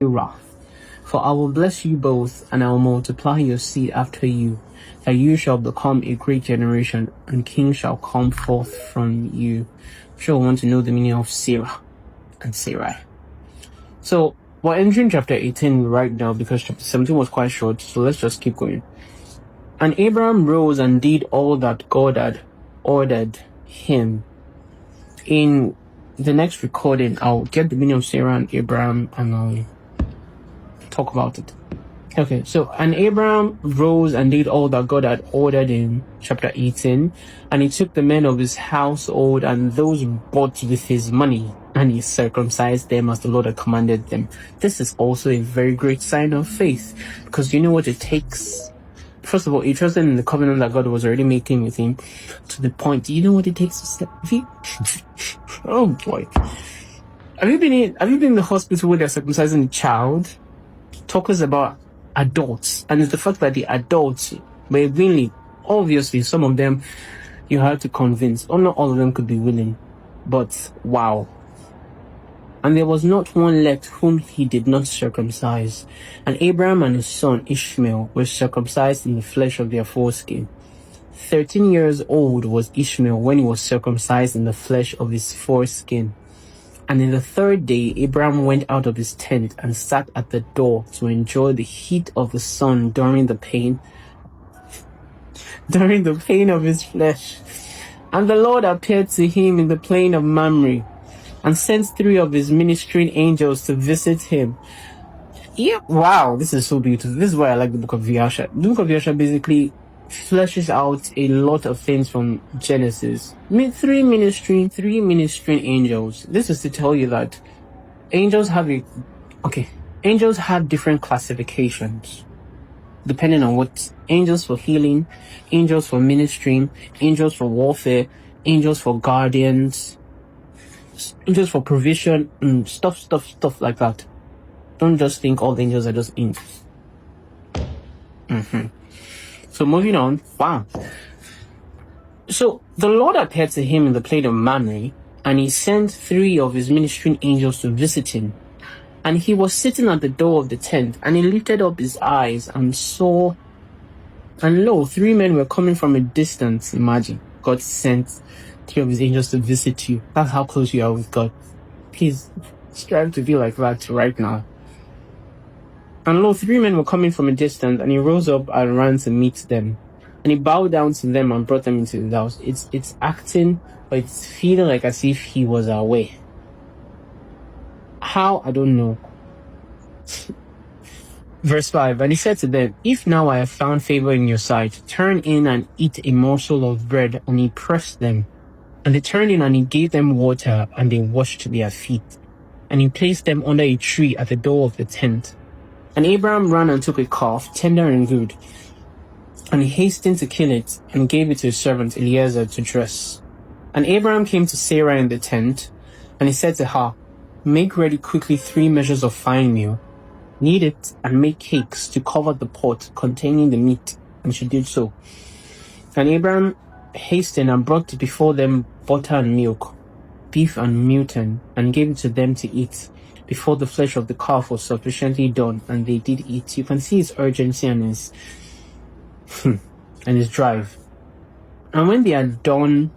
wrath. For I will bless you both, and I will multiply your seed after you, that you shall become a great generation, and kings shall come forth from you. I'm sure we want to know the meaning of Sarah and Sarai. So we're entering chapter 18 right now because chapter 17 was quite short, so let's just keep going. And Abraham rose and did all that God had ordered him. In the next recording, I'll get the meaning of Sarah and Abraham and I'll talk about it. Okay, so and Abraham rose and did all that God had ordered him, chapter 18, and he took the men of his household and those bought with his money, and he circumcised them as the Lord had commanded them. This is also a very great sign of faith, because you know what it takes. First of all, he trusted in the covenant that God was already making with him, to the point, you know what it takes to step? Oh boy. Have you been in the hospital where they're circumcising a child? Talk us about adults, and it's the fact that the adults were willing. Obviously, some of them you had to convince, or not all of them could be willing, but wow. And there was not one left whom he did not circumcise. And Abraham and his son Ishmael were circumcised in the flesh of their foreskin. 13 years old was Ishmael when he was circumcised in the flesh of his foreskin. And in the third day, Abraham went out of his tent and sat at the door to enjoy the heat of the sun during the pain of his flesh. And the Lord appeared to him in the plain of Mamre, and sent 3 of his ministering angels to visit him. Yeah, wow, this is so beautiful. This is why I like the book of Yasha. The book of Yasha basically fleshes out a lot of things from Genesis. 3 ministering angels. This is to tell you that angels have different classifications depending on what. Angels for healing, angels for ministering, angels for warfare, angels for guardians, angels for provision, stuff like that. Don't just think all the angels are just angels. So moving on. Wow. So the Lord appeared to him in the plain of Mamre, and he sent 3 of his ministering angels to visit him. And he was sitting at the door of the tent, and he lifted up his eyes and saw, and lo, 3 men were coming from a distance. Imagine, God sent 3 of his angels to visit you. That's how close you are with God. Please strive to be like that right now. And lo, 3 men were coming from a distance, and he rose up and ran to meet them. And he bowed down to them and brought them into the house. It's acting, but it's feeling like as if he was away. How? I don't know. Verse 5, and he said to them, if now I have found favor in your sight, turn in and eat a morsel of bread. And he pressed them. And they turned in, and he gave them water, and they washed their feet. And he placed them under a tree at the door of the tent. And Abraham ran and took a calf, tender and good. And he hastened to kill it, and gave it to his servant Eliezer to dress. And Abraham came to Sarah in the tent, and he said to her, make ready quickly 3 measures of fine meal. Knead it, and make cakes to cover the pot containing the meat. And she did so. And Abraham hastened and brought before them butter and milk, beef and mutton, and gave it to them to eat, before the flesh of the calf was sufficiently done, and they did eat. You can see his urgency and his drive. And when they had done